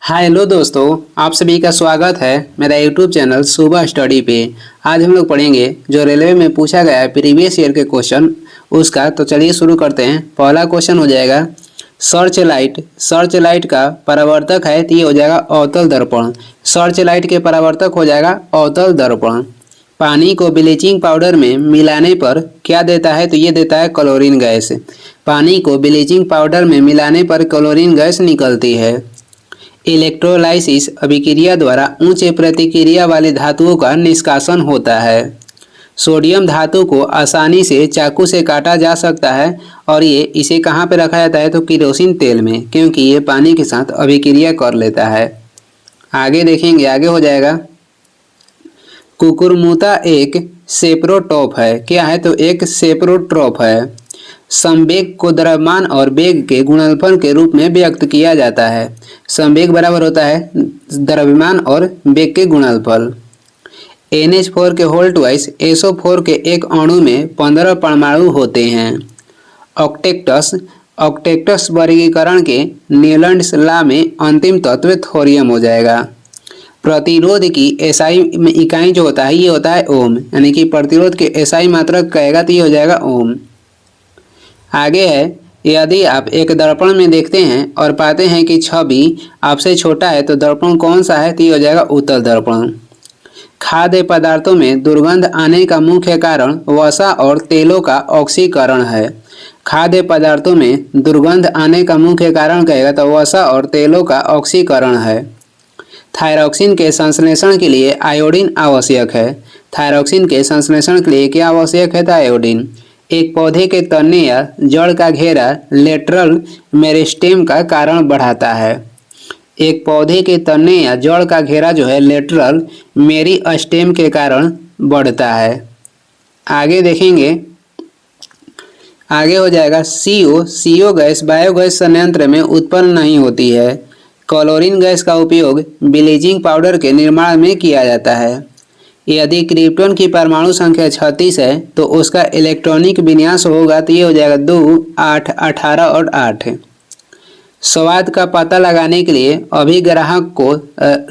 Hello दोस्तों, आप सभी का स्वागत है मेरा यूट्यूब चैनल सुबह स्टडी पे। आज हम लोग पढ़ेंगे जो रेलवे में पूछा गया है प्रीवियस ईयर के क्वेश्चन उसका। तो चलिए शुरू करते हैं। पहला क्वेश्चन हो जाएगा सर्च लाइट। सर्च लाइट का परावर्तक है तो ये हो जाएगा अवतल दर्पण। सर्च लाइट के परावर्तक हो जाएगा अवतल दर्पण। पानी को ब्लीचिंग पाउडर में मिलाने पर क्या देता है तो ये देता है क्लोरीन गैस। पानी को ब्लीचिंग पाउडर में मिलाने पर क्लोरीन गैस निकलती है। इलेक्ट्रोलाइसिस अभिक्रिया द्वारा उच्च प्रतिक्रिया वाली धातुओं का निष्कासन होता है। सोडियम धातु को आसानी से चाकू से काटा जा सकता है और ये इसे कहाँ पे रखा जाता है तो किरोसिन तेल में, क्योंकि ये पानी के साथ अभिक्रिया कर लेता है। आगे देखेंगे, आगे हो जाएगा कुकुरमुता एक सेप्रोट्रॉप है। क्या है तो एक सेप्रोट्रॉप है। संवेग को द्रव्यमान और वेग के गुणनफल के रूप में व्यक्त किया जाता है। संवेग बराबर होता है द्रव्यमान और वेग के गुणनफल। NH4 के होल ट्वाइस SO4 के एक अणु में 15 परमाणु होते हैं। ऑक्टेक्टस वर्गीकरण के नीलंड्स लॉ में अंतिम तत्व थोरियम हो जाएगा। प्रतिरोध की SI इकाई जो होता है ये होता है ओम, यानी कि प्रतिरोध के SI मात्रक कहेगा तो ये हो जाएगा ओम। आगे है, यदि आप एक दर्पण में देखते हैं और पाते हैं कि छवि आपसे छोटा है तो दर्पण कौन सा है तो ये हो जाएगा उत्तल दर्पण। खाद्य पदार्थों में दुर्गंध आने का मुख्य कारण वसा और तेलों का ऑक्सीकरण है। खाद्य पदार्थों में दुर्गंध आने का मुख्य कारण कहेगा तो वसा और तेलों का ऑक्सीकरण है। थायरॉक्सिन के संश्लेषण के लिए आयोडीन आवश्यक है। थायरॉक्सिन के संश्लेषण के लिए क्या आवश्यक है तो आयोडीन। एक पौधे के तने या जड़ का घेरा लेटरल मेरिस्टेम का कारण बढ़ाता है। एक पौधे के तने या जड़ का घेरा जो है लेटरल मेरिस्टेम के कारण बढ़ता है। आगे देखेंगे, आगे हो जाएगा CO गैस बायोगैस संयंत्र में उत्पन्न नहीं होती है। क्लोरीन गैस का उपयोग ब्लीचिंग पाउडर के निर्माण में किया जाता है। यदि क्रिप्टॉन की परमाणु संख्या 36 है तो उसका इलेक्ट्रॉनिक विन्यास होगा तो ये हो जाएगा 2, 8, 18 और 8। स्वाद का पता लगाने के लिए अभिग्राहक को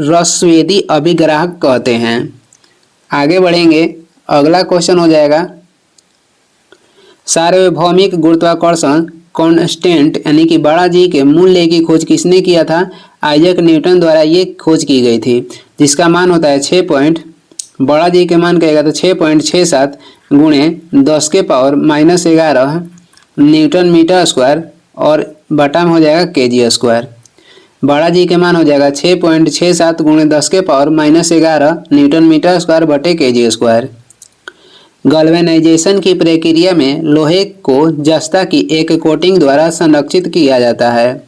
रसवेदी अभिग्राहक कहते हैं। आगे बढ़ेंगे, अगला क्वेश्चन हो जाएगा सार्वभौमिक गुरुत्वाकर्षण कांस्टेंट यानी कि बड़ा जी के मूल्य की खोज किसने किया था? आइजैक न्यूटन द्वारा ये खोज की गई थी, जिसका मान होता है 6 बड़ा जी के मान कहेगा तो 6.67 गुणे 10 के पावर -11 न्यूटन मीटर स्क्वायर और बटा में हो जाएगा केजी स्क्वायर। बड़ा जी के मान हो जाएगा 6.67 गुणे 10 के पावर -11 न्यूटन मीटर स्क्वायर बटे केजी स्क्वायर। गैल्वेनाइजेशन की प्रक्रिया में लोहे को जस्ता की एक कोटिंग द्वारा संरक्षित किया जाता है।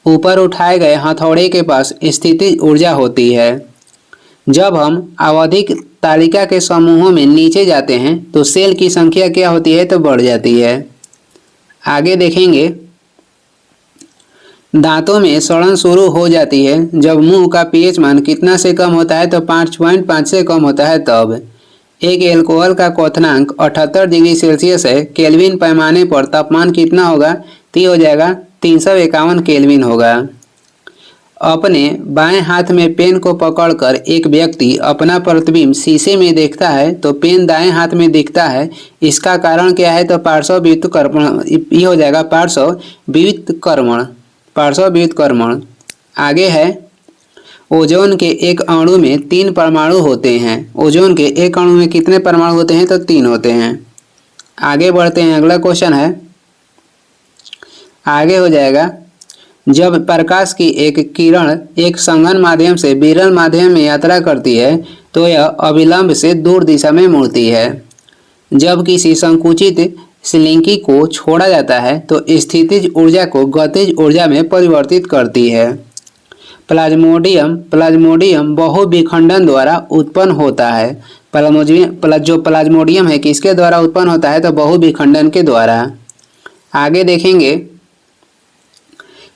ऊपर उठाए गए हथौड़े के पास स्थितिज ऊर्जा होती है। जब हम आवधिक तालिका के समूहों में नीचे जाते हैं तो सेल की संख्या क्या होती है तो बढ़ जाती है। आगे देखेंगे, दांतों में सड़न शुरू हो जाती है जब मुंह का pH मान कितना से कम होता है तो 5.5 से कम होता है तब। एक एल्कोहल का क्वथनांक 78 डिग्री सेल्सियस है। केल्विन पैमाने पर तापमान कितना होगा तो ये हो जाएगा 351 केल्विन होगा। अपने बाएं हाथ में पेन को पकड़कर एक व्यक्ति अपना प्रतिबिंब शीशे में देखता है तो पेन दाएं हाथ में दिखता है। इसका कारण क्या है तो पार्श्व व्युत्क्रमण, ये हो जाएगा पार्श्व व्युत्क्रमण। आगे है, ओजोन के एक अणु में 3 परमाणु होते हैं। ओजोन के एक अणु में कितने परमाणु होते हैं तो 3 होते हैं। आगे बढ़ते हैं, अगला क्वेश्चन है, आगे हो जाएगा जब प्रकाश की एक किरण एक संघन माध्यम से विरल माध्यम में यात्रा करती है तो यह अविलंब से दूर दिशा में मुड़ती है। जब किसी संकुचित स्लिंकी को छोड़ा जाता है तो स्थितिज ऊर्जा को गतिज ऊर्जा में परिवर्तित करती है। प्लाज्मोडियम बहुविखंडन द्वारा उत्पन्न होता है। जो प्लाज्मोडियम है किसके द्वारा उत्पन्न होता है तो बहुविखंडन के द्वारा। आगे देखेंगे,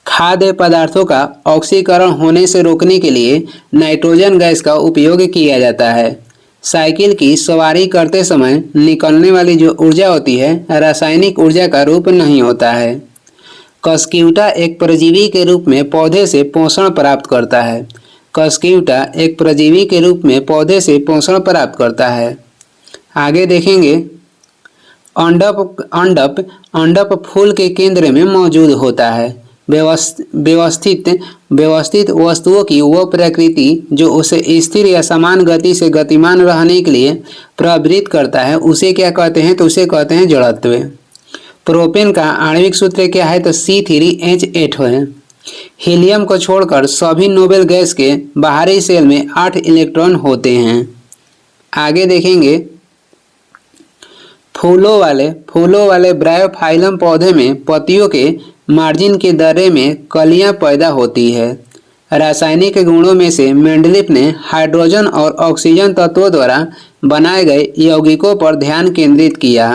खाद्य पदार्थों का ऑक्सीकरण होने से रोकने के लिए नाइट्रोजन गैस का उपयोग किया जाता है। साइकिल की सवारी करते समय निकलने वाली जो ऊर्जा होती है रासायनिक ऊर्जा का रूप नहीं होता है। कस्क्यूटा एक परजीवी के रूप में पौधे से पोषण प्राप्त करता है। कस्क्यूटा एक परजीवी के रूप में पौधे से पोषण प्राप्त करता है। आगे देखेंगे, अंडप फूल के केंद्र में मौजूद होता है। व्यवस्थित वस्तुओं की वह प्रकृति जो उसे स्थिर या समान गति से गतिमान रहने के लिए प्रवृत्त करता है उसे क्या कहते हैं? तो उसे कहते हैं जड़त्व। प्रोपेन का आणविक सूत्र क्या है? तो C3H8 है। हीलियम को छोड़कर सभी नोबेल गैस के बाहरी शेल में 8 इलेक्ट्रॉन होते हैं। आगे देखेंगे, फूलों वाले ब्रायोफाइलम पौधे में पत्तियों के मार्जिन के दर्रे में कलियां पैदा होती है। रासायनिक गुणों में से मेंडलीफ ने हाइड्रोजन और ऑक्सीजन तत्वों द्वारा बनाए गए यौगिकों पर ध्यान केंद्रित किया।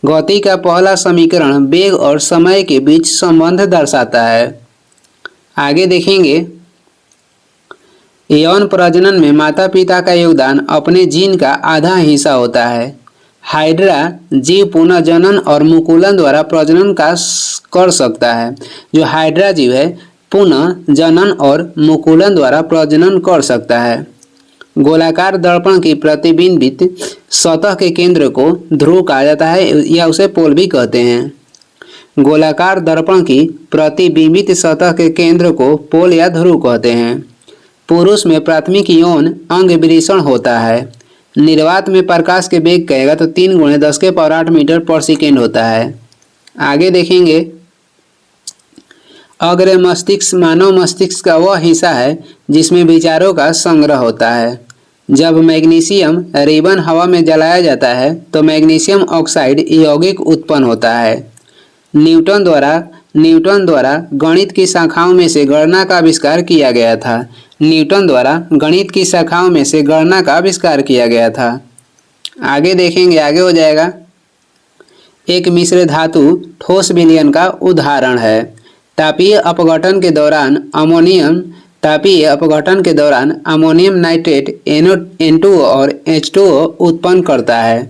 गति का पहला समीकरण वेग और समय के बीच संबंध दर्शाता है। आगे देखेंगे, यौन प्रजनन में माता पिता का योगदान अपने जीन का आधा हिस्सा होता है। हाइड्रा जीव पुनः जनन और मुकुलन द्वारा प्रजनन का कर सकता है। जो हाइड्रा जीव है पुनः जनन और मुकुलन द्वारा प्रजनन कर सकता है। गोलाकार दर्पण की प्रतिबिंबित सतह के केंद्र को ध्रुव कहा जाता है या उसे पोल भी कहते हैं। गोलाकार दर्पण की प्रतिबिंबित सतह के केंद्र को पोल या ध्रुव कहते हैं। पुरुष में प्राथमिक यौन अंग विरेचन होता है। निर्वात में प्रकाश के वेग कहेगा तो 3 × 10⁸ मीटर पर सेकेंड होता है। आगे देखेंगे, अग्र मस्तिष्क मानव मस्तिष्क का वह हिस्सा है जिसमें विचारों का संग्रह होता है। जब मैग्नीशियम रिबन हवा में जलाया जाता है तो मैग्नीशियम ऑक्साइड यौगिक उत्पन्न होता है। न्यूटन द्वारा गणित की शाखाओं में से गणना का आविष्कार किया गया था। न्यूटन द्वारा गणित की शाखाओं में से गणना का आविष्कार किया गया था। आगे देखेंगे, आगे हो जाएगा, एक मिश्र धातु ठोस विलयन का उदाहरण है। तापीय अपघटन के दौरान अमोनियम नाइट्रेट N2O और H2O उत्पन्न करता है।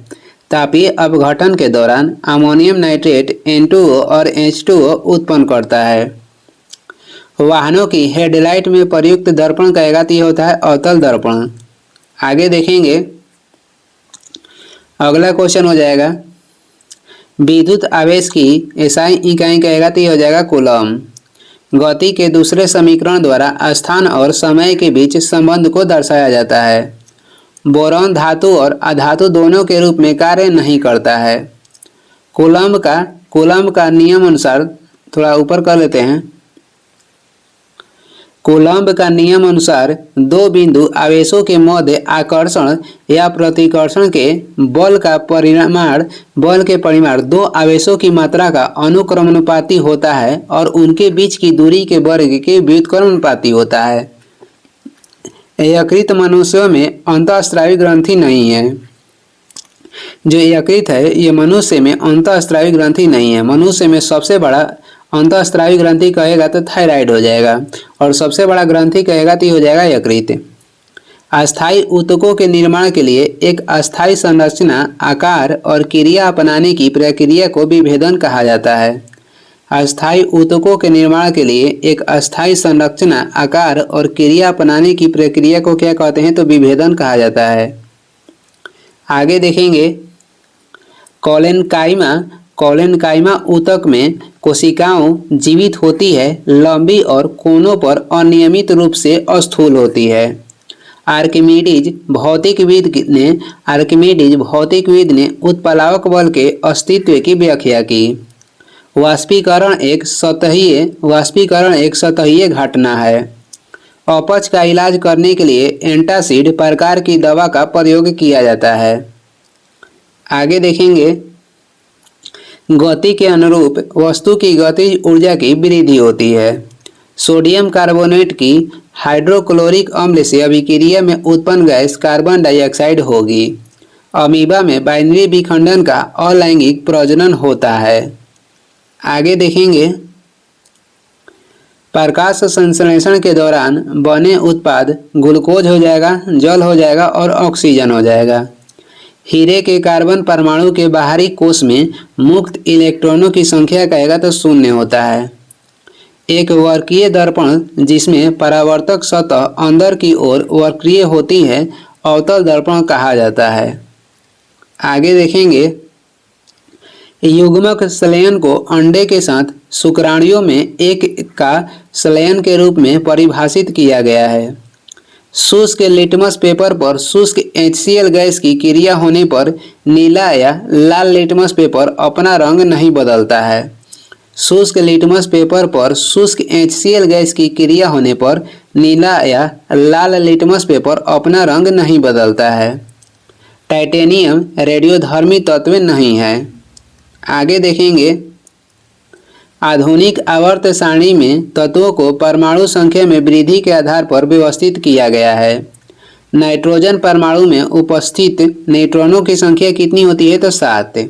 तापीय अपघटन के दौरान अमोनियम नाइट्रेट N2O और H2O उत्पन्न करता है। वाहनों की हेडलाइट में प्रयुक्त दर्पण कहेगा तो यह होता है अवतल दर्पण। आगे देखेंगे, अगला क्वेश्चन हो जाएगा, विद्युत आवेश की SI इकाई कहेगा तो यह हो जाएगा कूलम। गति के दूसरे समीकरण द्वारा स्थान और समय के बीच संबंध को दर्शाया जाता है। बोरॉन धातु और अधातु दोनों के रूप में कार्य नहीं करता है। कूलम्ब का नियम अनुसार, थोड़ा ऊपर कर लेते हैं, कूलम्ब का नियम अनुसार दो बिंदु आवेशों के मध्य आकर्षण या प्रतिकर्षण के बल के परिमाण दो आवेशों की मात्रा का अनुक्रमानुपाती होता है और उनके बीच की दूरी के वर्ग के व्युत्क्रमानुपाती होता है। यकृत मनुष्यों में अंतःस्रावी ग्रंथि नहीं है। जो यकृत है ये मनुष्य में अंतःस्रावी ग्रंथि नहीं है। मनुष्य में सबसे बड़ा अंतःस्रावी ग्रंथि कहेगा तो थायराइड हो जाएगा और सबसे बड़ा ग्रंथि कहेगा तो हो जाएगा यकृत। अस्थायी ऊतकों के निर्माण के लिए एक अस्थायी संरचना, आकार और क्रिया अपनाने की प्रक्रिया को विभेदन कहा जाता है। अस्थायी ऊतकों के निर्माण के लिए एक अस्थायी संरचना, आकार और क्रिया अपनाने की प्रक्रिया को क्या कहते हैं? तो विभेदन कहा जाता है। आगे देखेंगे, कॉलेनकाइमा ऊतक में कोशिकाओं जीवित होती है, लंबी और कोनों पर अनियमित रूप से स्थूल होती है। आर्किमिडीज भौतिकविद ने उत्प्लावक बल के अस्तित्व की व्याख्या की। वाष्पीकरण एक सतहीय घटना है। अपच का इलाज करने के लिए एंटासिड प्रकार की दवा का प्रयोग किया जाता है। आगे देखेंगे, गति के अनुरूप वस्तु की गतिज ऊर्जा की वृद्धि होती है। सोडियम कार्बोनेट की हाइड्रोक्लोरिक अम्ल से अभिक्रिया में उत्पन्न गैस कार्बन डाइऑक्साइड होगी। अमीबा में बाइनरी विखंडन का अलैंगिक प्रजनन होता है। आगे देखेंगे, प्रकाश संश्लेषण के दौरान बने उत्पाद ग्लूकोज हो जाएगा, जल हो जाएगा और ऑक्सीजन हो जाएगा। हीरे के कार्बन परमाणु के बाहरी कोश में मुक्त इलेक्ट्रॉनों की संख्या कहेगा तो 0 होता है। एक वक्रीय दर्पण जिसमें परावर्तक सतह अंदर की ओर वक्रीय होती है अवतल दर्पण कहा जाता है। आगे देखेंगे, युग्मक संलयन को अंडे के साथ शुक्राणुओं में एक का संलयन के रूप में परिभाषित किया गया है। शुष्क लिटमस पेपर पर शुष्क HCl गैस की क्रिया होने पर नीला या लाल लिटमस पेपर अपना रंग नहीं बदलता है। शुष्क लिटमस पेपर पर शुष्क HCl गैस की क्रिया होने पर नीला या लाल लिटमस पेपर अपना रंग नहीं बदलता है। टाइटेनियम रेडियोधर्मी तत्व नहीं है। आगे देखेंगे, आधुनिक आवर्त सारणी में तत्वों को परमाणु संख्या में वृद्धि के आधार पर व्यवस्थित किया गया है। नाइट्रोजन परमाणु में उपस्थित न्यूट्रॉनों की संख्या कितनी होती है? तो 7।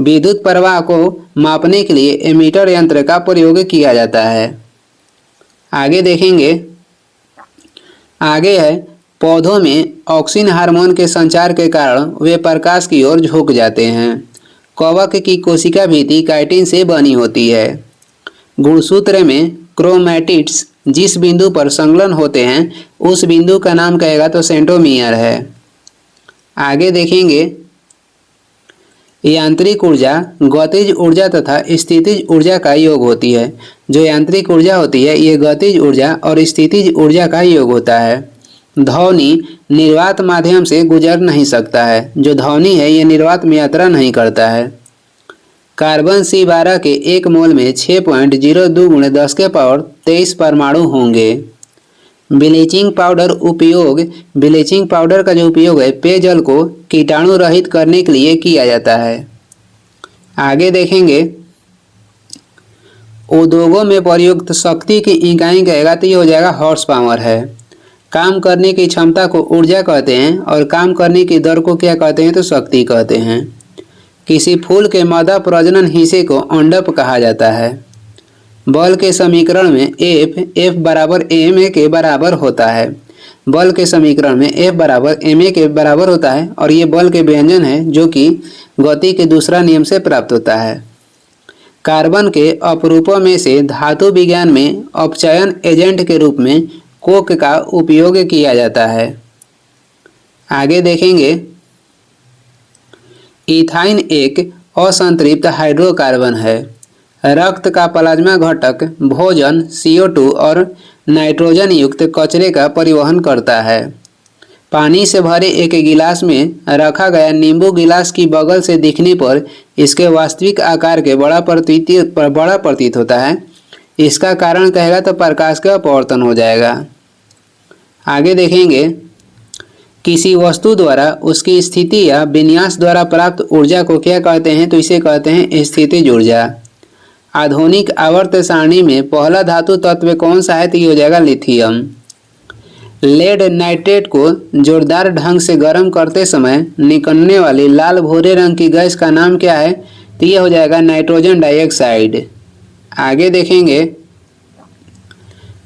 विद्युत प्रवाह को मापने के लिए एमीटर यंत्र का प्रयोग किया जाता है। आगे देखेंगे, आगे है, पौधों में ऑक्सिन हार्मोन के संचार के कारण वे प्रकाश की ओर झुक जाते हैं। कवक की कोशिका भित्ति काइटिन से बनी होती है। गुणसूत्र में क्रोमैटिड्स जिस बिंदु पर संलग्न होते हैं उस बिंदु का नाम कहेगा तो सेंट्रोमियर है। आगे देखेंगे, यांत्रिक ऊर्जा गतिज ऊर्जा तथा स्थितिज ऊर्जा का योग होती है। जो यांत्रिक ऊर्जा होती है ये गतिज ऊर्जा और स्थितिज ऊर्जा का योग होता है। ध्वनि निर्वात माध्यम से गुजर नहीं सकता है। जो ध्वनि है ये निर्वात में यात्रा नहीं करता है। कार्बन C12 के 1 मोल में 6.02 × 10⁻23 परमाणु होंगे। ब्लीचिंग पाउडर उपयोग, ब्लीचिंग पाउडर का जो उपयोग है पेयजल को कीटाणु रहित करने के लिए किया जाता है। आगे देखेंगे, उद्योगों में प्रयुक्त शक्ति की इकाई कहेगा तो ये हो जाएगा हॉर्स पावर है। काम करने की क्षमता को ऊर्जा कहते हैं और काम करने की दर को क्या कहते हैं? तो शक्ति कहते हैं। किसी फूल के मादा प्रजनन हिस्से को अंडप कहा जाता है। बल के समीकरण में F बराबर ma के बराबर होता है। बल के समीकरण में F बराबर ma के बराबर होता है और ये बल के व्यंजन है जो कि गति के दूसरा नियम से प्राप्त होता है। कार्बन के अपरूपों में से धातु विज्ञान में अपचयन एजेंट के रूप में कोक का उपयोग किया जाता है। आगे देखेंगे, इथाइन एक असंतृप्त हाइड्रोकार्बन है। रक्त का प्लाज्मा घटक भोजन, CO2 और नाइट्रोजन युक्त कचरे का परिवहन करता है। पानी से भरे एक गिलास में रखा गया नींबू गिलास की बगल से दिखने पर इसके वास्तविक आकार के बड़ा प्रतीत होता है। इसका कारण कहेगा तो प्रकाश का अपवर्तन हो जाएगा। आगे देखेंगे, किसी वस्तु द्वारा उसकी स्थिति या विन्यास द्वारा प्राप्त ऊर्जा को क्या कहते हैं? तो इसे कहते हैं स्थितिज ऊर्जा। आधुनिक आवर्त सारणी में पहला धातु तत्व कौन सा है? तो ये हो जाएगा लिथियम। लेड नाइट्रेट को जोरदार ढंग से गर्म करते समय निकलने वाली लाल भूरे रंग की गैस का नाम क्या है? तो ये हो जाएगा नाइट्रोजन डाइऑक्साइड। आगे देखेंगे,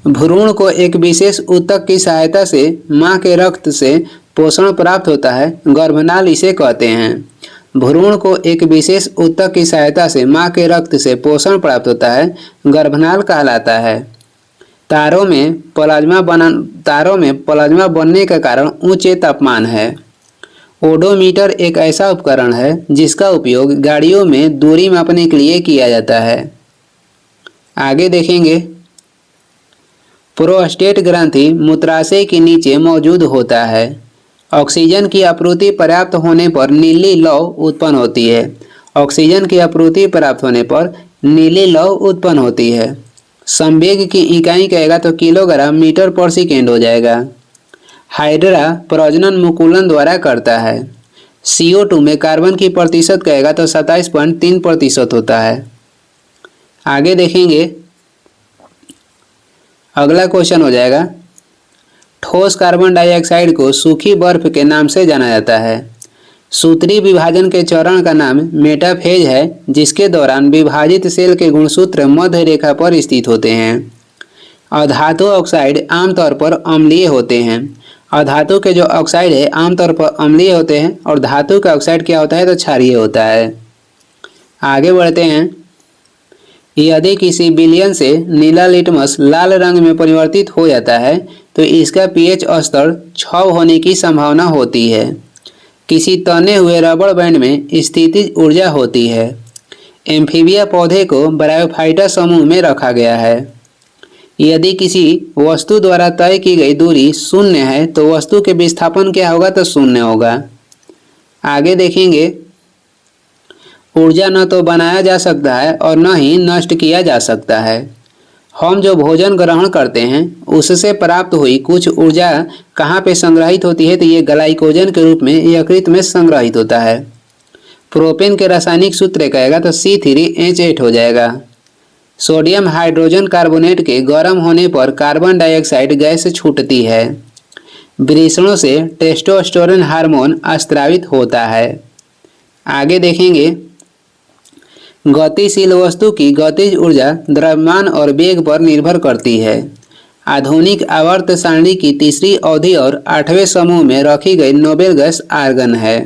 भ्रूण को एक विशेष ऊतक की सहायता से मां के रक्त से पोषण प्राप्त होता है। गर्भनाल इसे कहते हैं। भ्रूण को एक विशेष ऊतक की सहायता से मां के रक्त से पोषण प्राप्त होता है, गर्भनाल कहलाता है। तारों में प्लाज्मा बनने का कारण ऊंचे तापमान है। ओडोमीटर एक ऐसा उपकरण है जिसका उपयोग गाड़ियों में दूरी मापने के लिए किया जाता है। आगे देखेंगे, प्रोस्टेट ग्रंथि मूत्राशय के नीचे मौजूद होता है। ऑक्सीजन की आपूर्ति पर्याप्त होने पर नीली लौ उत्पन्न होती है। ऑक्सीजन की आपूर्ति प्राप्त होने पर नीली लौ उत्पन्न होती है। संवेग की इकाई कहेगा तो किलोग्राम मीटर पर सेकेंड हो जाएगा। हाइड्रा प्रजनन मुकुलन द्वारा करता है। CO2 में कार्बन की प्रतिशत कहेगा तो 27.3% होता है। आगे देखेंगे, अगला क्वेश्चन हो जाएगा, ठोस कार्बन डाइऑक्साइड को सूखी बर्फ के नाम से जाना जाता है। सूत्री विभाजन के चरण का नाम मेटाफेज है, जिसके दौरान विभाजित सेल के गुणसूत्र मध्य रेखा पर स्थित होते हैं। अधातु ऑक्साइड आमतौर पर अम्लीय होते हैं। अधातु के जो ऑक्साइड है आमतौर पर अम्लीय होते हैं और धातु का ऑक्साइड क्या होता है? तो क्षारीय होता है। आगे बढ़ते हैं, यदि किसी विलयन से नीला लिटमस लाल रंग में परिवर्तित हो जाता है तो इसका पीएच स्तर 6 होने की संभावना होती है। किसी तने हुए रबड़ बैंड में स्थितिज ऊर्जा होती है। एम्फीबिया पौधे को ब्रायोफाइटा समूह में रखा गया है। यदि किसी वस्तु द्वारा तय की गई दूरी शून्य है तो वस्तु के विस्थापन क्या होगा, तो शून्य होगा। आगे देखेंगे, ऊर्जा न तो बनाया जा सकता है और न ही नष्ट किया जा सकता है। हम जो भोजन ग्रहण करते हैं उससे प्राप्त हुई कुछ ऊर्जा कहाँ पे संग्रहित होती है, तो ये ग्लाइकोजन के रूप में यकृत में संग्रहित होता है। प्रोपेन के रासायनिक सूत्र कहेगा तो C3H8 हो जाएगा। सोडियम हाइड्रोजन कार्बोनेट के गर्म होने पर कार्बन डाइऑक्साइड गैस छूटती है। वृषणों से टेस्टोस्टेरोन हार्मोन स्रावित होता है। आगे देखेंगे, गतिशील वस्तु की गतिज ऊर्जा द्रव्यमान और वेग पर निर्भर करती है। आधुनिक आवर्त सारणी की तीसरी अवधि और 8वें समूह में रखी गई नोबेल गैस आर्गन है।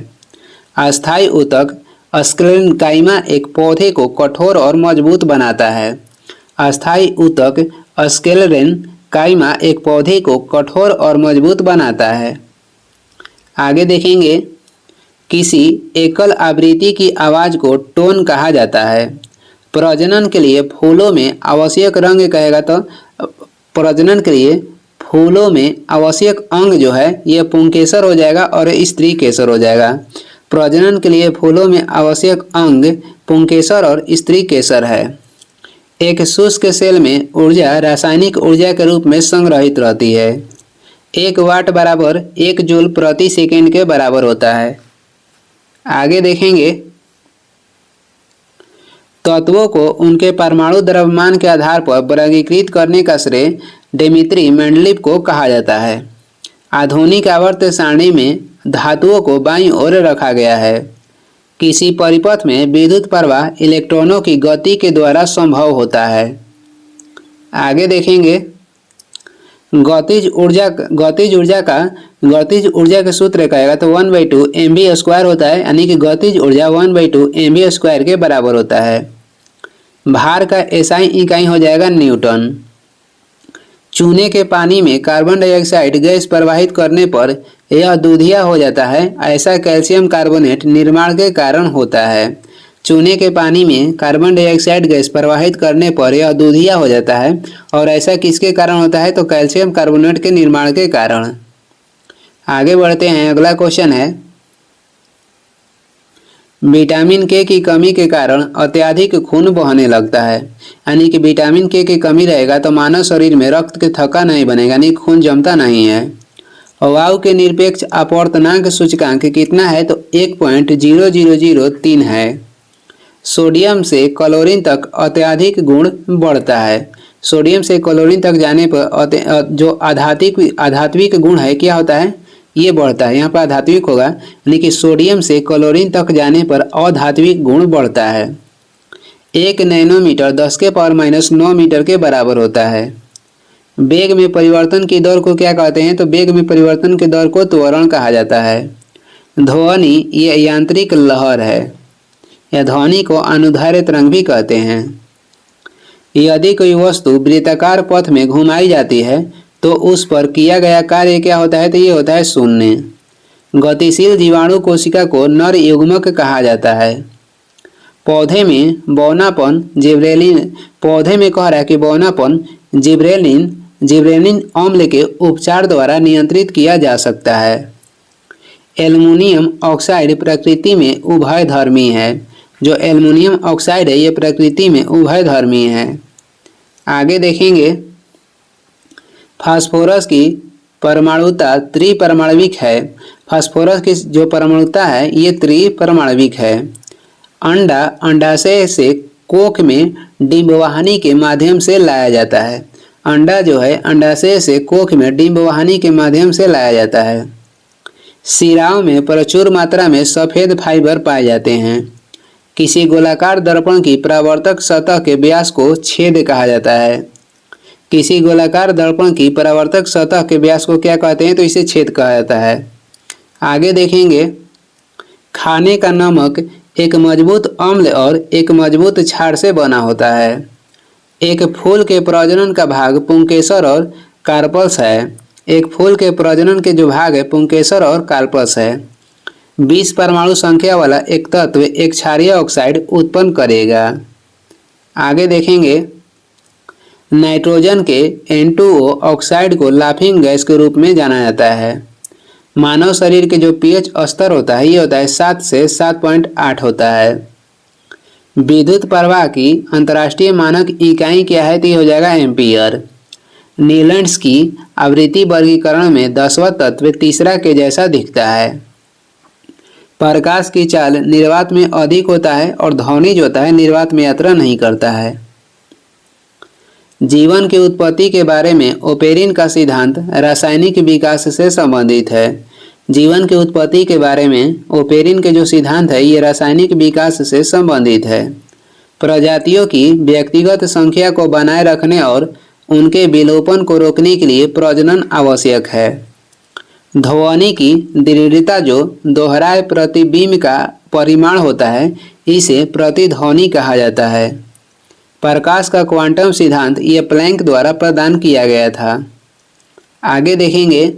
अस्थायी ऊतक स्क्लेरेन्काइमा एक पौधे को कठोर और मजबूत बनाता है। अस्थायी ऊतक स्क्लेरेन्काइमा एक पौधे को कठोर और मजबूत बनाता है। आगे देखेंगे, किसी एकल आवृत्ति की आवाज़ को टोन कहा जाता है। प्रजनन के लिए फूलों में आवश्यक रंग कहेगा तो प्रजनन के लिए फूलों में आवश्यक अंग जो है ये पुंकेसर हो जाएगा और स्त्री केसर हो जाएगा। प्रजनन के लिए फूलों में आवश्यक अंग पुंकेसर और स्त्री केसर है। एक शुष्क सेल में ऊर्जा रासायनिक ऊर्जा के रूप में संग्रहित रहती है। 1 वाट बराबर 1 जूल प्रति सेकेंड के बराबर होता है। आगे देखेंगे, तत्वों को उनके परमाणु द्रव्यमान के आधार पर वर्गीकृत करने का श्रेय डिमित्री मेंडलीव को कहा जाता है। आधुनिक आवर्त सारणी में धातुओं को बाईं ओर रखा गया है। किसी परिपथ में विद्युत प्रवाह इलेक्ट्रॉनों की गति के द्वारा संभव होता है। आगे देखेंगे, गतिज ऊर्जा का सूत्र कहेगा तो 1/2 mv² होता है, यानी कि गतिज ऊर्जा 1/2 mv² के बराबर होता है। भार का एसआई इकाई हो जाएगा न्यूटन। चूने के पानी में कार्बन डाइऑक्साइड गैस प्रवाहित करने पर यह दूधिया हो जाता है। ऐसा कैल्शियम कार्बोनेट निर्माण के कारण होता है। चूने के पानी में कार्बन डाइऑक्साइड गैस प्रवाहित करने पर यह दूधिया हो जाता है और ऐसा किसके कारण होता है, तो कैल्शियम कार्बोनेट के निर्माण के कारण। आगे बढ़ते हैं, अगला क्वेश्चन है, विटामिन के की कमी के कारण अत्यधिक खून बहने लगता है। यानी कि विटामिन के की कमी रहेगा तो मानव शरीर में रक्त के थक्का नहीं बनेगा, यानी खून जमता नहीं है। वायु के निरपेक्ष अपवर्तनांक सूचकांक कितना है, तो 1.0003 है। सोडियम से क्लोरीन तक अत्यधिक गुण बढ़ता है। सोडियम से क्लोरीन तक जाने पर जो आधात्विक गुण है क्या होता है, ये बढ़ता है। यहाँ पर आधात्विक होगा, यानी कि सोडियम से क्लोरीन तक जाने पर अधात्विक गुण बढ़ता है। 1 नैनोमीटर 10⁻⁻9 मीटर के बराबर होता है। वेग में परिवर्तन की दर को क्या कहते हैं, तो वेग में परिवर्तन की दर को त्वरण कहा जाता है। ध्वनि ये यांत्रिक लहर है। यह ध्वनि को अनुदैर्ध्य तरंग भी कहते हैं। यदि कोई वस्तु वृत्ताकार पथ में घुमाई जाती है तो उस पर किया गया कार्य क्या होता है, तो ये होता है शून्य। गतिशील जीवाणु कोशिका को नर युग्मक कहा जाता है। पौधे में बौनापन जिब्रेलिन पौधे में कह रहा है कि बौनापन जिब्रेलिन अम्ल के उपचार द्वारा नियंत्रित किया जा सकता है। एल्युमिनियम ऑक्साइड प्रकृति में उभयधर्मी है। जो एल्युमिनियम ऑक्साइड है ये प्रकृति में उभयधर्मी है। आगे देखेंगे, फास्फोरस की परमाणुता त्रिपरमाणविक है। फास्फोरस की जो परमाणुता है ये त्रिपरमाणविक है। अंडाशय से कोख में डिंबवाहिनी के माध्यम से लाया जाता है। अंडा जो है अंडाशय से कोख में डिंबवाहिनी के माध्यम से लाया जाता है। शिराओं में प्रचुर मात्रा में सफ़ेद फाइबर पाए जाते हैं। किसी गोलाकार दर्पण की परावर्तक सतह के व्यास को छेद कहा जाता है। किसी गोलाकार दर्पण की परावर्तक सतह के व्यास को क्या कहते हैं, तो इसे छेद कहा जाता है। आगे देखेंगे, खाने का नमक एक मजबूत अम्ल और एक मजबूत क्षार से बना होता है। एक फूल के प्रजनन का भाग पुंकेसर और कार्पल्स है। एक फूल के प्रजनन के जो भाग है पुंकेसर और कार्पल्स है। 20 परमाणु संख्या वाला एक तत्व एक क्षारीय ऑक्साइड उत्पन्न करेगा। आगे देखेंगे, नाइट्रोजन के N2O ऑक्साइड को लाफिंग गैस के रूप में जाना जाता है। मानव शरीर के जो pH स्तर होता है ये होता है 7 से 7.8 होता है। विद्युत प्रवाह की अंतर्राष्ट्रीय मानक इकाई क्या है तो ये हो जाएगा एम्पियर। नीलैंड्स की आवृत्ति वर्गीकरण में 10वां तत्व तीसरा के जैसा दिखता है। प्रकाश की चाल निर्वात में अधिक होता है और ध्वनि जो होता है निर्वात में यात्रा नहीं करता है। जीवन की उत्पत्ति के बारे में ओपेरिन का सिद्धांत रासायनिक विकास से संबंधित है। जीवन की उत्पत्ति के बारे में ओपेरिन के जो सिद्धांत है ये रासायनिक विकास से संबंधित है। प्रजातियों की व्यक्तिगत संख्या को बनाए रखने और उनके विलोपन को रोकने के लिए प्रजनन आवश्यक है। ध्वनि की दृढ़ता जो दोहराए प्रतिबिंब का परिमाण होता है इसे प्रतिध्वनि कहा जाता है। प्रकाश का क्वांटम सिद्धांत ये प्लैंक द्वारा प्रदान किया गया था। आगे देखेंगे,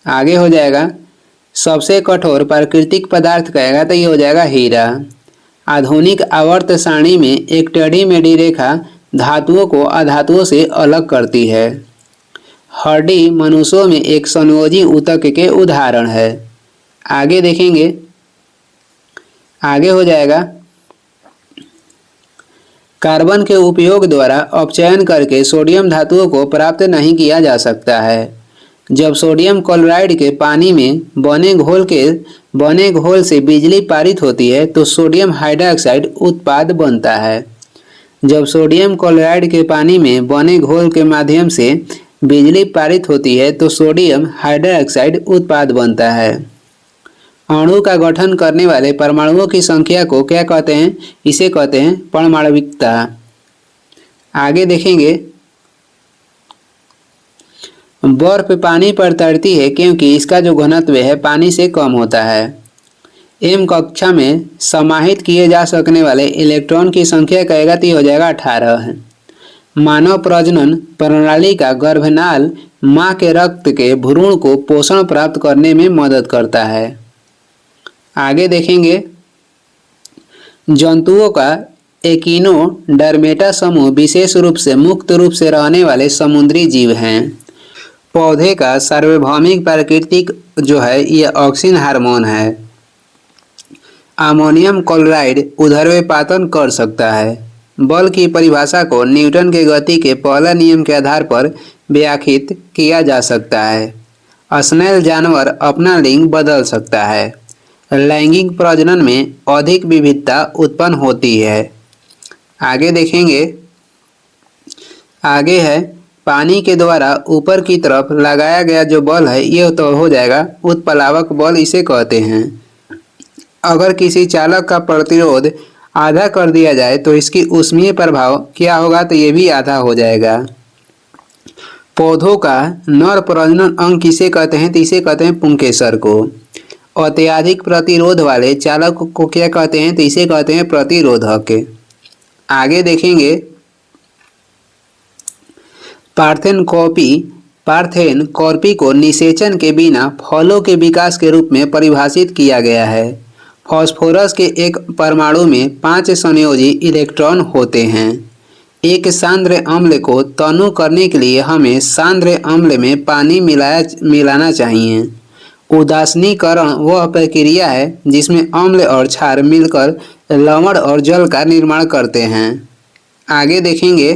आगे हो जाएगा सबसे कठोर प्राकृतिक पदार्थ कहेगा तो ये हो जाएगा हीरा। आधुनिक आवर्त सारणी में एक टेढ़ी मेढ़ी रेखा धातुओं को अधातुओं से अलग करती है। हड्डी मनुष्यों में एक संयोजी ऊतक के उदाहरण है। आगे देखेंगे, आगे हो जाएगा कार्बन के उपयोग द्वारा अपचयन करके सोडियम धातुओं को प्राप्त नहीं किया जा सकता है। जब सोडियम क्लोराइड के पानी में बने घोल से बिजली पारित होती है तो सोडियम हाइड्रोक्साइड उत्पाद बनता है। जब सोडियम क्लोराइड के पानी में बने घोल के माध्यम से बिजली पारित होती है तो सोडियम हाइड्रोक्साइड उत्पाद बनता है। अणु का गठन करने वाले परमाणुओं की संख्या को क्या कहते हैं? इसे कहते हैं परमाणविकता। आगे देखेंगे, बर्फ पानी पर तैरती है क्योंकि इसका जो घनत्व है पानी से कम होता है। एम कक्षा में समाहित किए जा सकने वाले इलेक्ट्रॉन की संख्या कहेगा तो हो जाएगा 18 है। मानव प्रजनन प्रणाली का गर्भनाल माँ के रक्त के भ्रूण को पोषण प्राप्त करने में मदद करता है। आगे देखेंगे, जंतुओं का एकिनोडर्मेटा समूह विशेष रूप से मुक्त रूप से रहने वाले समुद्री जीव हैं। पौधे का सार्वभौमिक प्राकृतिक जो है ये ऑक्सीन हार्मोन है। अमोनियम क्लोराइड ऊर्ध्वपातन कर सकता है। बल की परिभाषा को न्यूटन के गति के पहला नियम के आधार पर व्याख्यायित किया जा सकता है। स्नेल जानवर अपना लिंग बदल सकता है। लैंगिक प्रजनन में अधिक विविधता उत्पन्न होती है। आगे देखेंगे, आगे है पानी के द्वारा ऊपर की तरफ लगाया गया जो बल है ये तो हो जाएगा उत्प्लावक बल इसे कहते हैं। अगर किसी चालक का प्रतिरोध आधा कर दिया जाए तो इसकी ऊष्मीय प्रभाव क्या होगा तो ये भी आधा हो जाएगा। पौधों का नर प्रजनन अंग किसे कहते हैं तो इसे कहते हैं पुंकेसर को। अत्यधिक प्रतिरोध वाले चालक को क्या कहते हैं तो इसे कहते हैं प्रतिरोधक। आगे देखेंगे, पार्थेन कॉर्पी को निषेचन के बिना फलों के विकास के रूप में परिभाषित किया गया है। फास्फोरस के एक परमाणु में 5 संयोजी इलेक्ट्रॉन होते हैं। एक सांद्र अम्ल को तनु करने के लिए हमें सांद्र अम्ल में पानी मिलाना चाहिए। उदासीनीकरण वह प्रक्रिया है जिसमें अम्ल और क्षार मिलकर लवण और जल का निर्माण करते हैं। आगे देखेंगे,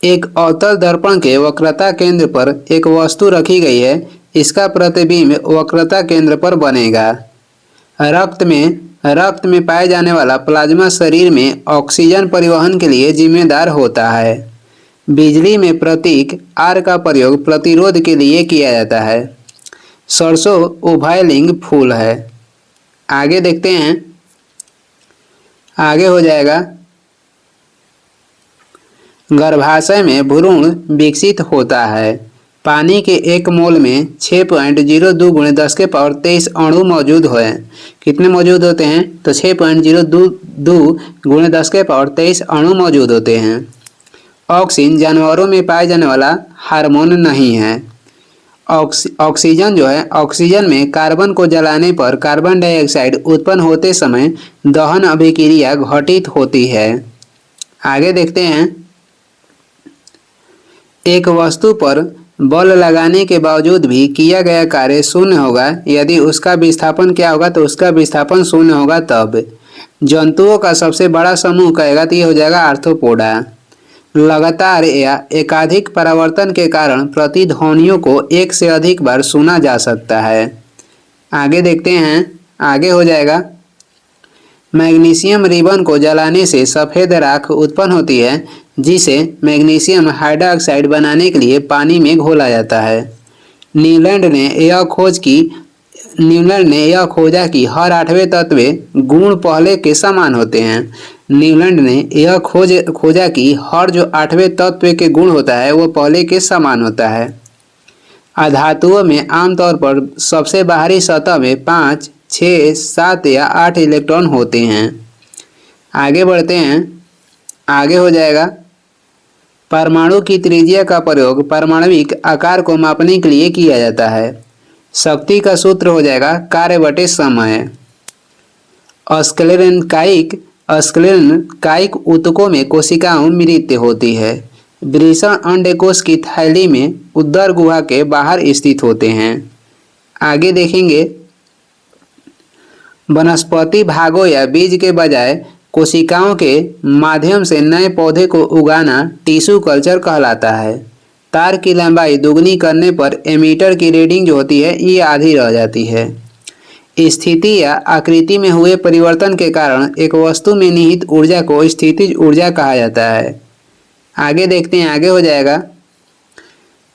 एक अवतल दर्पण के वक्रता केंद्र पर एक वस्तु रखी गई है। इसका प्रतिबिंब वक्रता केंद्र पर बनेगा। रक्त में पाए जाने वाला प्लाज्मा शरीर में ऑक्सीजन परिवहन के लिए जिम्मेदार होता है। बिजली में प्रतीक आर का प्रयोग प्रतिरोध के लिए किया जाता है। सरसों उभयलिंग फूल है। आगे देखते हैं, आगे हो जाएगा, गर्भाशय में भ्रूण विकसित होता है। पानी के 1 मोल में 6.02 × 10⁻23 अणु मौजूद हैं कितने मौजूद होते हैं? तो 6.022 गुणे 10 के पावर 23 अणु मौजूद होते हैं। ऑक्सीजन जानवरों में पाए जाने वाला हार्मोन नहीं है। ऑक्सीजन जो है, ऑक्सीजन में कार्बन को जलाने पर कार्बन डाइऑक्साइड उत्पन्न होते समय दहन अभिक्रिया घटित होती है। आगे देखते हैं, एक वस्तु पर बल लगाने के बावजूद भी किया गया कार्य शून्य होगा यदि उसका विस्थापन क्या होगा? तो उसका विस्थापन शून्य होगा तब। जंतुओं का सबसे बड़ा समूह कहेगा तो ये हो जाएगा आर्थ्रोपोडा। लगातार या एकाधिक परावर्तन के कारण प्रतिध्वनियों को एक से अधिक बार सुना जा सकता है। आगे देखते हैं, आगे हो जाएगा, मैग्नीशियम रिबन को जलाने से सफ़ेद राख उत्पन्न होती है जिसे मैग्नीशियम हाइड्रोक्साइड बनाने के लिए पानी में घोला जाता है। न्यूलैंड ने यह खोजा कि हर 8वें तत्व गुण पहले के समान होते हैं। न्यूलैंड ने यह खोजा कि हर जो 8वें तत्व के गुण होता है वो पहले के समान होता है। अधातुओं में आमतौर पर सबसे बाहरी सतह में 5, 6, 7 या 8 इलेक्ट्रॉन होते हैं। आगे बढ़ते हैं, आगे हो जाएगा, परमाणु की त्रिज्या का प्रयोग परमाणविक आकार को मापने के लिए किया जाता है। शक्ति का सूत्र हो जाएगा कार्य बटे समय। स्क्लेरेनकाइक ऊतकों में कोशिकाओं मृत होती है। वृषण अंडकोश की थैली में उदर गुहा के बाहर स्थित होते हैं। आगे देखेंगे, वनस्पति भागों या बीज के बजाय कोशिकाओं के माध्यम से नए पौधे को उगाना टिश्यू कल्चर कहलाता है। तार की लंबाई दुगनी करने पर एमीटर की रीडिंग जो होती है ये आधी रह जाती है। स्थिति या आकृति में हुए परिवर्तन के कारण एक वस्तु में निहित ऊर्जा को स्थितिज ऊर्जा कहा जाता है। आगे देखते हैं, आगे हो जाएगा,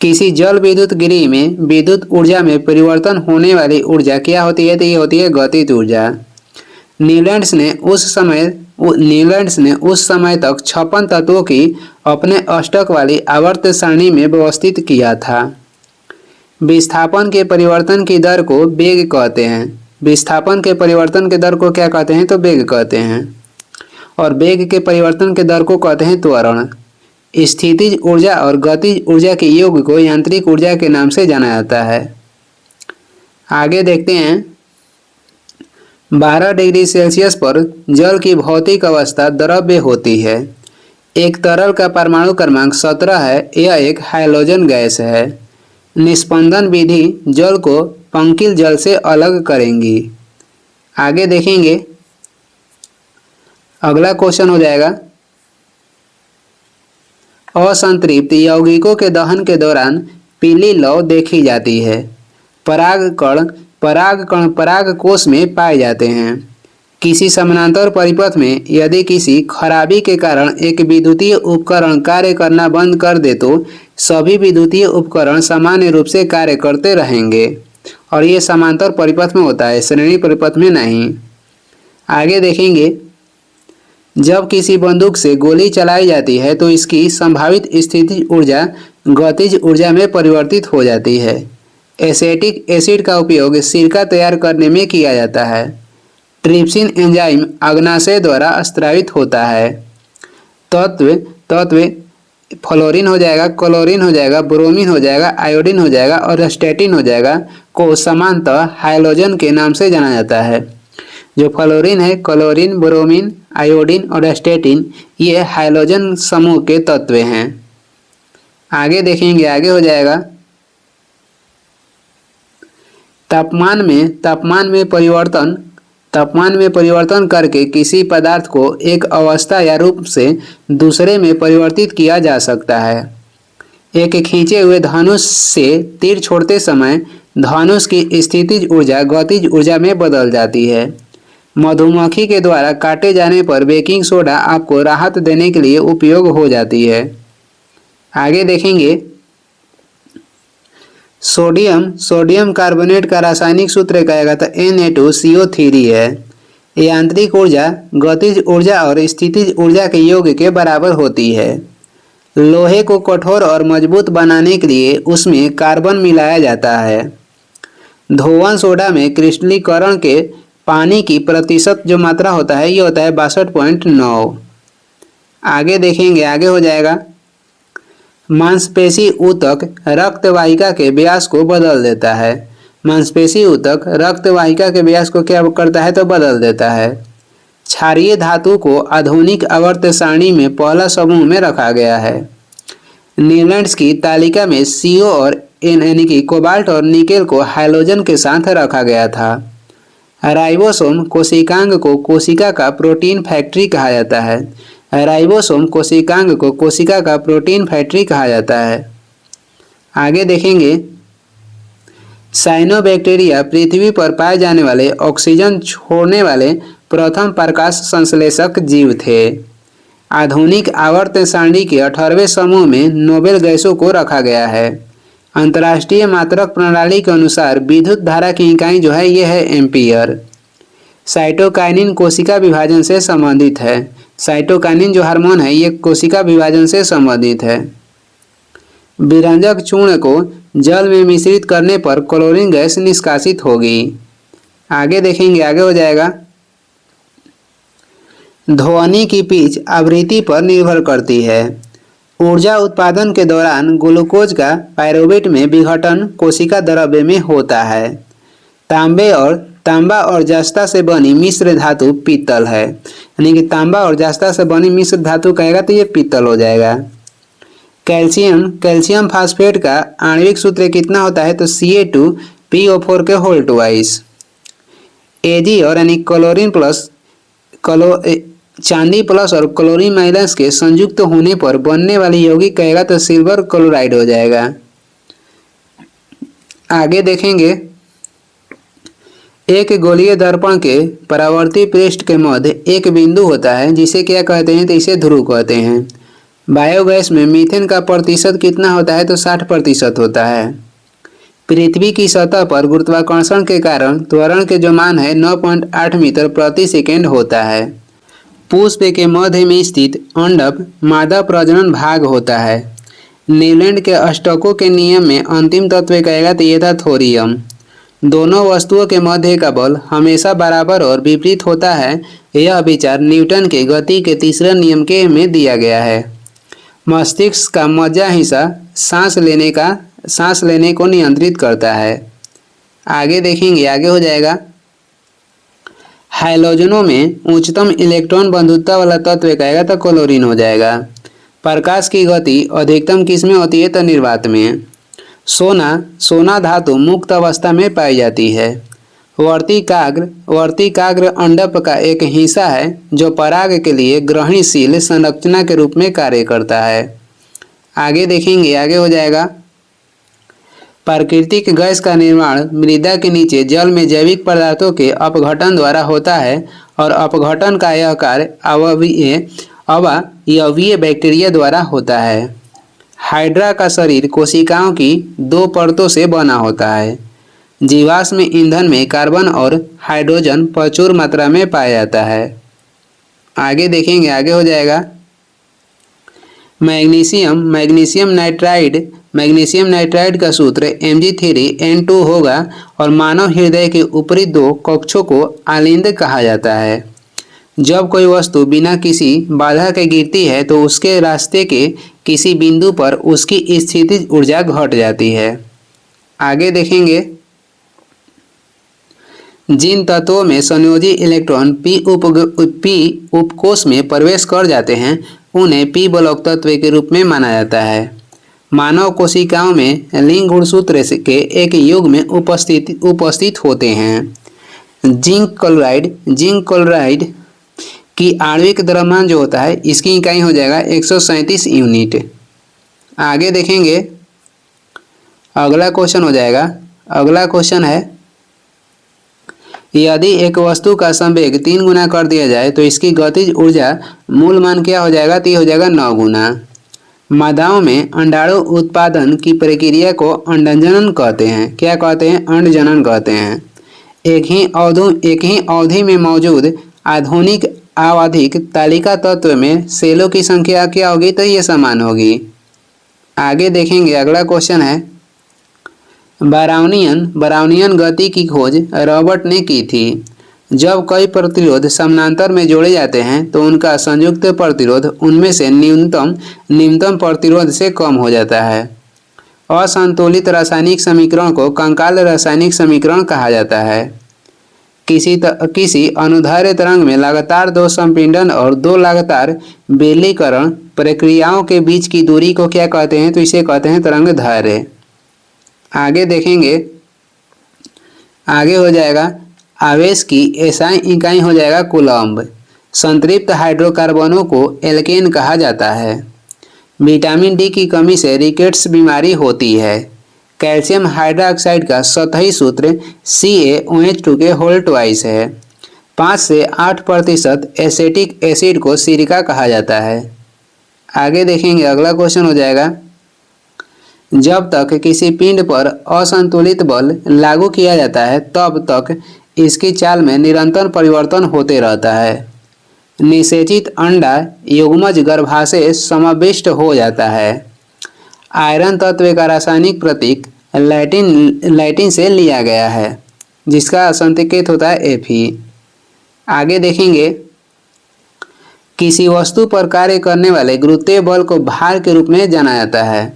किसी जल विद्युत गृह में विद्युत ऊर्जा में परिवर्तन होने वाली ऊर्जा क्या होती है? तो ये होती है गतिज ऊर्जा। न्यूलैंड्स ने उस समय तक 56 तत्वों की अपने अष्टक वाली आवर्त सारणी में व्यवस्थित किया था। विस्थापन के परिवर्तन की दर को वेग कहते हैं। विस्थापन के परिवर्तन के दर को क्या कहते हैं? तो वेग कहते हैं। और वेग के परिवर्तन के दर को कहते हैं त्वरण। स्थितिज ऊर्जा और गतिज ऊर्जा के योग को यांत्रिक ऊर्जा के नाम से जाना जाता है। आगे देखते हैं, 12 डिग्री सेल्सियस पर जल की भौतिक अवस्था द्रव्य होती है। एक तरल का परमाणु क्रमांक 17 है। यह एक हाइड्रोजन गैस है। निस्पंदन विधि जल को पंकिल जल से अलग करेंगी। आगे देखेंगे, अगला क्वेश्चन हो जाएगा, असंतृप्त यौगिकों के दहन के दौरान पीली लौ देखी जाती है। परागकण परागकोश में पाए जाते हैं। किसी समानांतर परिपथ में यदि किसी खराबी के कारण एक विद्युतीय उपकरण कार्य करना बंद कर दे तो सभी विद्युतीय उपकरण सामान्य रूप से कार्य करते रहेंगे और ये समांतर परिपथ में होता है, श्रेणी परिपथ में नहीं। आगे देखेंगे, जब किसी बंदूक से गोली चलाई जाती है तो इसकी संभावित स्थितिज ऊर्जा गतिज ऊर्जा में परिवर्तित हो जाती है। एसिटिक एसिड का उपयोग सिरका तैयार करने में किया जाता है। ट्रिप्सिन एंजाइम अग्नाशय द्वारा स्रावित होता है। तत्व फ्लोरीन हो जाएगा, क्लोरीन हो जाएगा, ब्रोमीन हो जाएगा, आयोडीन हो जाएगा और स्टैटिन हो जाएगा को समानतः हाइड्रोजन के नाम से जाना जाता है। जो फ्लोरीन है, क्लोरीन, ब्रोमीन, आयोडीन और स्टैटिन ये हाइड्रोजन समूह के तत्व हैं। आगे देखेंगे, आगे हो जाएगा, तापमान में परिवर्तन करके किसी पदार्थ को एक अवस्था या रूप से दूसरे में परिवर्तित किया जा सकता है। एक खींचे हुए धनुष से तीर छोड़ते समय धनुष की स्थितिज ऊर्जा गतिज ऊर्जा में बदल जाती है। मधुमक्खी के द्वारा काटे जाने पर बेकिंग सोडा आपको राहत देने के लिए उपयोग हो जाती है। आगे देखेंगे, सोडियम कार्बोनेट का रासायनिक सूत्र कहेगा तो Na2CO3 है। यांत्रिक ऊर्जा गतिज ऊर्जा और स्थितिज ऊर्जा के योग के बराबर होती है। लोहे को कठोर और मजबूत बनाने के लिए उसमें कार्बन मिलाया जाता है। धोवन सोडा में क्रिस्टलीकरण के पानी की प्रतिशत जो मात्रा होता है ये होता है 62.9। आगे देखेंगे, आगे हो जाएगा मांसपेशी ऊतक रक्त वाहिका के व्यास को बदल देता है। मांसपेशी ऊतक रक्त वाहिका के व्यास को क्या करता है तो बदल देता है। क्षारीय धातु को आधुनिक आवर्त सारणी में पहला समूह में रखा गया है। नीलैंड्स की तालिका में CO और N यानी कि कोबाल्ट और निकेल को हाइड्रोजन के साथ रखा गया था। राइबोसोम कोशिकांग को कोशिका का प्रोटीन फैक्ट्री कहा जाता है। राइबोसोम कोशिकांग को कोशिका का प्रोटीन फैक्ट्री कहा जाता है। आगे देखेंगे, साइनोबैक्टीरिया पृथ्वी पर पाए जाने वाले ऑक्सीजन छोड़ने वाले प्रथम प्रकाश संश्लेषक जीव थे। आधुनिक आवर्त सारणी के 18वें समूह में नोबेल गैसों को रखा गया है। अंतर्राष्ट्रीय मात्रक प्रणाली के अनुसार विद्युत धारा की इकाई जो है ये है एम्पियर। साइटोकाइनिन कोशिका विभाजन से संबंधित है। साइटोकाइनिन जो हार्मोन है ये कोशिका विभाजन से संबंधित है। विरंजक चूर्ण को जल में मिश्रित करने पर क्लोरीन गैस निष्कासित होगी। आगे देखेंगे, आगे हो जाएगा ध्वनि की पिच आवृत्ति पर निर्भर करती है। ऊर्जा उत्पादन के दौरान ग्लूकोज का पायरुवेट में विघटन कोशिका द्रव्य में होता है। तांबा और जस्ता से बनी मिश्र धातु पीतल है, यानी कि तांबा और जस्ता से बनी मिश्र धातु कहेगा तो ये पीतल हो जाएगा। कैल्शियम फास्फेट का आणविक सूत्र कितना होता है तो Ca2PO4 के होल ट्वाइस। Ag और यानी क्लोरीन प्लस चांदी प्लस और क्लोरीन माइनस के संयुक्त होने पर बनने वाली यौगिक कहेगा तो सिल्वर क्लोराइड हो जाएगा। आगे देखेंगे, एक गोलीय दर्पण के परावर्ती पृष्ठ के मध्य एक बिंदु होता है जिसे क्या कहते हैं तो इसे ध्रुव कहते हैं। बायोगैस में मीथेन का प्रतिशत कितना होता है तो 60% होता है। पृथ्वी की सतह पर गुरुत्वाकर्षण के कारण त्वरण के जो मान है 9.8 मीटर प्रति सेकेंड होता है। पुष्प के मध्य में स्थित अंडक मादा प्रजनन भाग होता है। न्यूलैंड के अष्टकों के नियम में अंतिम तत्व कहेगा तो ये था थोरियम। दोनों वस्तुओं के मध्य का बल हमेशा बराबर और विपरीत होता है, यह विचार न्यूटन के गति के तीसरे नियम के में दिया गया है। मस्तिष्क का मज्जा हिस्सा सांस लेने को नियंत्रित करता है। आगे देखेंगे, आगे हो जाएगा हाइड्रोजनों में उच्चतम इलेक्ट्रॉन बंधुता वाला तत्व कहेगा तो क्लोरीन हो जाएगा। प्रकाश की गति अधिकतम किस में होती है तो निर्वात में। सोना धातु मुक्त अवस्था में पाई जाती है। वर्तिकाग्र अंडक का एक हिस्सा है जो पराग के लिए ग्रहणशील संरचना के रूप में कार्य करता है। आगे देखेंगे, आगे हो जाएगा प्राकृतिक गैस का निर्माण मृदा के नीचे जल में जैविक पदार्थों के अपघटन द्वारा होता है और अपघटन का यह कार्य अवयवीय बैक्टीरिया द्वारा होता है। हाइड्रा का शरीर कोशिकाओं की 2 परतों से बना होता है। जीवाश्म ईंधन में कार्बन और हाइड्रोजन प्रचुर मात्रा में पाया जाता है। आगे देखेंगे, आगे हो जाएगा मैग्नीशियम नाइट्राइड का सूत्र Mg3N2 होगा और मानव हृदय के ऊपरी 2 कक्षों को आलिंद कहा जाता है। जब कोई वस्तु बिना किसी बाधा के गिरती है तो उसके रास्ते के किसी बिंदु पर उसकी स्थितिज ऊर्जा घट जाती है। आगे देखेंगे, जिन तत्वों में संयोजी इलेक्ट्रॉन p उपकोष में प्रवेश कर जाते हैं उन्हें p ब्लॉक तत्व के रूप में माना जाता है। मानव कोशिकाओं में लिंग गुणसूत्र के एक युग में उपस्थित होते हैं। जिंक क्लोराइड की आणविक द्रव्यमान जो होता है इसकी इकाई हो जाएगा 137 यूनिट। आगे देखेंगे, अगला क्वेश्चन हो जाएगा। अगला क्वेश्चन है, यदि एक वस्तु का संवेग 3 गुना कर दिया जाए तो इसकी गतिज ऊर्जा मूल मान क्या हो जाएगा तो ये हो जाएगा 9 गुना। मादाओं में अंडाणु उत्पादन की प्रक्रिया को अंडजनन कहते हैं। क्या कहते हैं? अंडजनन कहते हैं। एक ही अवधि में मौजूद आधुनिक आवधिक तालिका तत्व में सेलों की संख्या क्या होगी तो ये समान होगी। आगे देखेंगे, अगला क्वेश्चन है, ब्राउनियन गति की खोज रॉबर्ट ने की थी। जब कई प्रतिरोध समानांतर में जोड़े जाते हैं तो उनका संयुक्त प्रतिरोध उनमें से न्यूनतम प्रतिरोध से कम हो जाता है। असंतुलित रासायनिक समीकरण को कंकाल रासायनिक समीकरण कहा जाता है। किसी अनुदैर्ध्य तरंग में लगातार दो संपीड़न और दो लगातार बेलनीकरण प्रक्रियाओं के बीच की दूरी को क्या कहते हैं? तो इसे कहते हैं तरंग दैर्ध्य। आगे देखेंगे, आगे हो जाएगा आवेश की एसआई इकाई हो जाएगा कूलम्ब। संतृप्त हाइड्रोकार्बनों को एल्केन कहा जाता है। विटामिन डी की कमी से रिकेट्स बीमारी होती है। कैल्शियम हाइड्रोक्साइड का सतही सूत्र CaOH2 के होल ट्वाइस है। 5 से 8% एसिटिक एसिड को सिरका कहा जाता है। आगे देखेंगे, अगला क्वेश्चन हो जाएगा, जब तक किसी पिंड पर असंतुलित बल लागू किया जाता है तब तक इसकी चाल में निरंतर परिवर्तन होते रहता है। निषेचित अंडा युग्मज गर्भाशय समाविष्ट हो जाता है। आयरन तत्व का रासायनिक प्रतीक लैटिन से लिया गया है जिसका संकेत होता है Fe। आगे देखेंगे, किसी वस्तु पर कार्य करने वाले गुरुत्वीय बल को भार के रूप में जाना जाता है।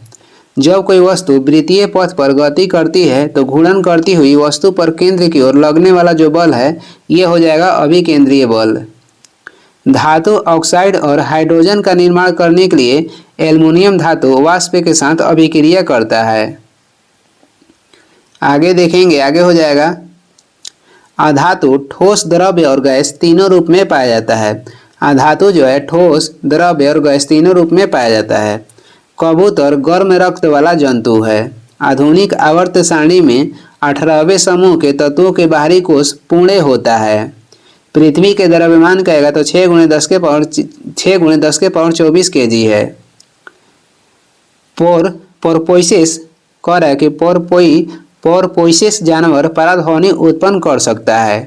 जब कोई वस्तु वृत्तीय पथ पर गति करती है तो घूर्णन करती हुई वस्तु पर केंद्र की ओर लगने वाला जो बल है ये हो जाएगा अभिकेंद्रीय बल। धातु ऑक्साइड और हाइड्रोजन का निर्माण करने के लिए एल्युमिनियम धातु वाष्प के साथ अभिक्रिया करता है। आगे देखेंगे, आगे हो जाएगा, अधातु ठोस, द्रव्य और गैस तीनों रूप में पाया जाता है। अधातु जो है ठोस, द्रव्य और गैस तीनों रूप में पाया जाता है। कबूतर गर्म रक्त वाला जंतु है। आधुनिक आवर्त सारणी में 18वें समूह के तत्वों के बाहरी कोश पूर्ण होता है। पृथ्वी के द्रव्यमान कहेगा तो 6 × 10 के पावर 24 kg है। पोरपोइसिस कह रहा है कि पोरपोइसिस जानवर पराध्वनि उत्पन्न कर सकता है।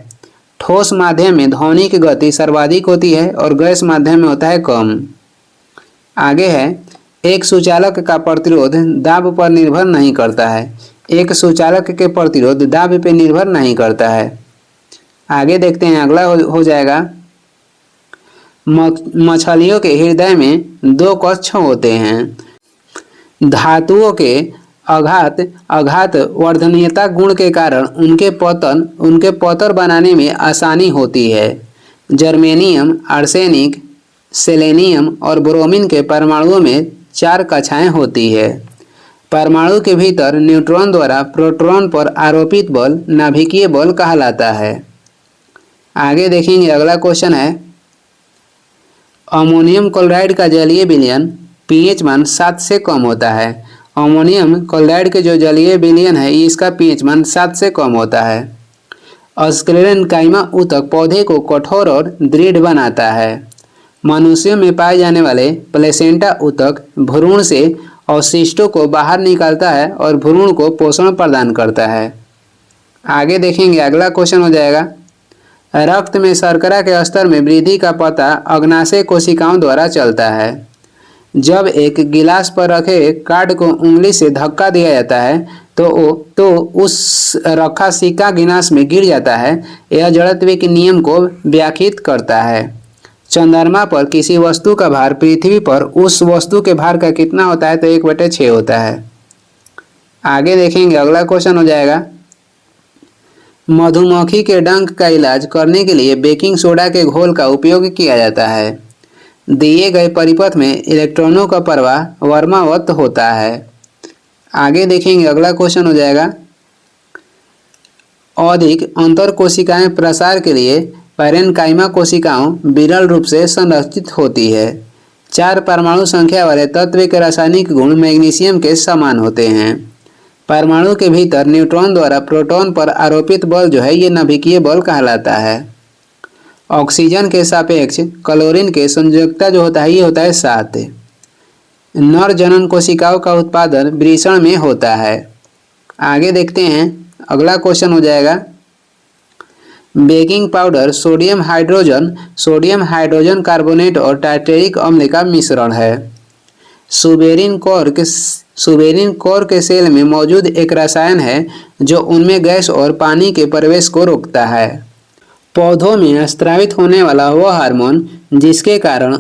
ठोस माध्यम में ध्वनि की गति सर्वाधिक होती है और गैस माध्यम में होता है कम। आगे है, एक सुचालक का प्रतिरोध दाब पर निर्भर नहीं करता है। एक सुचालक के प्रतिरोध दाब पर निर्भर नहीं करता है। आगे देखते हैं, अगला हो जाएगा, मछलियों के हृदय में 2 कक्ष होते हैं। धातुओं के आघात वर्धनीयता गुण के कारण उनके पत्थर बनाने में आसानी होती है। जर्मेनियम, आर्सेनिक, सेलेनियम और ब्रोमीन के परमाणुओं में 4 कक्षाएं होती है। परमाणु के भीतर न्यूट्रॉन द्वारा प्रोटॉन पर आरोपित बल नाभिकीय बल कहलाता है। आगे देखेंगे, अगला क्वेश्चन है, अमोनियम क्लोराइड का जलीय विलयन pH मान 7 से कम होता है। अमोनियम क्लोराइड के जो जलीय विलयन है इसका pH मान 7 से कम होता है। स्क्लेरेन्काइमा ऊतक पौधे को कठोर और दृढ़ बनाता है। मनुष्यों में पाए जाने वाले प्लेसेंटा ऊतक भ्रूण से अवशिष्टों को बाहर निकालता है और भ्रूण को पोषण प्रदान करता है। आगे देखेंगे, अगला क्वेश्चन हो जाएगा, रक्त में शर्करा के स्तर में वृद्धि का पता अग्नाशय कोशिकाओं द्वारा चलता है। जब एक गिलास पर रखे कार्ड को उंगली से धक्का दिया जाता है तो उस रखा सिक्का गिलास में गिर जाता है। यह जड़त्व के नियम को व्याख्यायित करता है। चंद्रमा पर किसी वस्तु का भार पृथ्वी पर उस वस्तु के भार का कितना होता है? तो 1/6 होता है। आगे देखेंगे, अगला क्वेश्चन हो जाएगा, मधुमक्खी के डंक का इलाज करने के लिए बेकिंग सोडा के घोल का उपयोग किया जाता है। दिए गए परिपथ में इलेक्ट्रॉनों का प्रवाह वर्मावत होता है। आगे देखेंगे, अगला क्वेश्चन हो जाएगा, अधिक अंतर कोशिकाएं प्रसार के लिए पैरेन्काइमा कोशिकाओं विरल रूप से संरचित होती है। 4 परमाणु संख्या वाले तत्व के रासायनिक गुण मैग्नीशियम के समान होते हैं। परमाणु के भीतर न्यूट्रॉन द्वारा प्रोटॉन पर आरोपित बल जो है ये नाभिकीय बल कहलाता है। ऑक्सीजन के सापेक्ष क्लोरीन के संयोजकता जो होता है ये होता है 7। नर जनन कोशिकाओं का उत्पादन वृषण में होता है। आगे देखते हैं, अगला क्वेश्चन हो जाएगा, baking powder sodium hydrogen carbonate और टार्टेरिक अम्ल का मिश्रण है। सुबेरिन कोर के सेल में मौजूद एक रसायन है जो उनमें गैस और पानी के प्रवेश को रोकता है। पौधों में स्रावित होने वाला वो हार्मोन जिसके कारण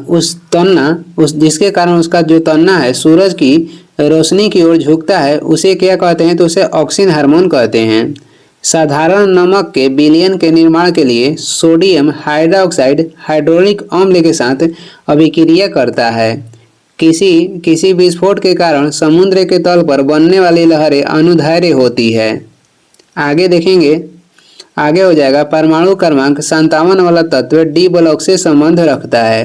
जिसके कारण उसका जो तना है सूरज की रोशनी की ओर झुकता है, उसे क्या कहते हैं? तो उसे ऑक्सिन हार्मोन कहते हैं। साधारण नमक के विलयन के निर्माण के लिए सोडियम हाइड्रोक्साइड हाइड्रोक्लोरिक अम्ल के साथ अभिक्रिया करता है। किसी विस्फोट के कारण समुद्र के तल पर बनने वाली लहरें अनुदैर्घ्य होती है। आगे देखेंगे, आगे हो जाएगा परमाणु क्रमांक 57 वाला तत्व डी ब्लॉक से संबंध रखता है।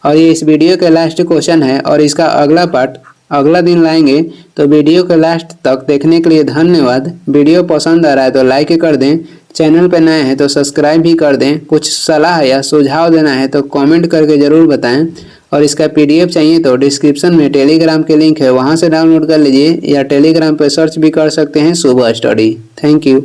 और ये इस वीडियो के लास्ट क्वेश्चन है और इसका अगला पार्ट अगला दिन लाएंगे। तो वीडियो के लास्ट तक देखने के लिए धन्यवाद। वीडियो पसंद आ रहा है तो लाइक कर दें, चैनल पर नए हैं तो सब्सक्राइब भी कर दें। कुछ सलाह या सुझाव देना है तो कमेंट करके ज़रूर बताएं। और इसका PDF चाहिए तो डिस्क्रिप्शन में टेलीग्राम के लिंक है, वहाँ से डाउनलोड कर लीजिए या टेलीग्राम पर सर्च भी कर सकते हैं शुभ स्टडी। Thank you.